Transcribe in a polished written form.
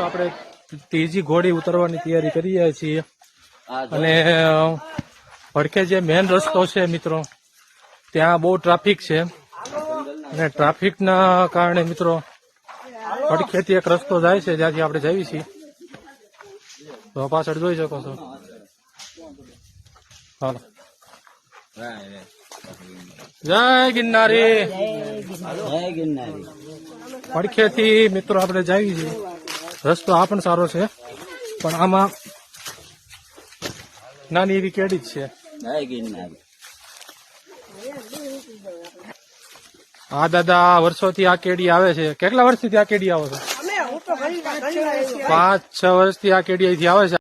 આપણે ત્રીજી ઘોડી ઉતરવાની તૈયારી કરી રહ્યા છીએ અને ભડકે જે મેન રસ્તો છે મિત્રો ત્યાં બહુ ટ્રાફિક છે અને ટ્રાફિકના કારણે મિત્રો ભડકેથી એક રસ્તો જાય છે જ્યાંથી આપણે જઈએ છીએ તો પાછળ જોઈ શકો છો. હાલો જય ગિરનારી. ભડકેથી મિત્રો આપણે જઈએ છીએ. રસ્તો આ પણ સારો છે પણ આમાં નાની એવી કેડી જ છે. હા દાદા, વર્ષોથી આ કેડી આવે છે. કેટલા વર્ષથી આ કેડી આવે છે? 5-6 વર્ષથી આ કેડી અહીંથી આવે છે.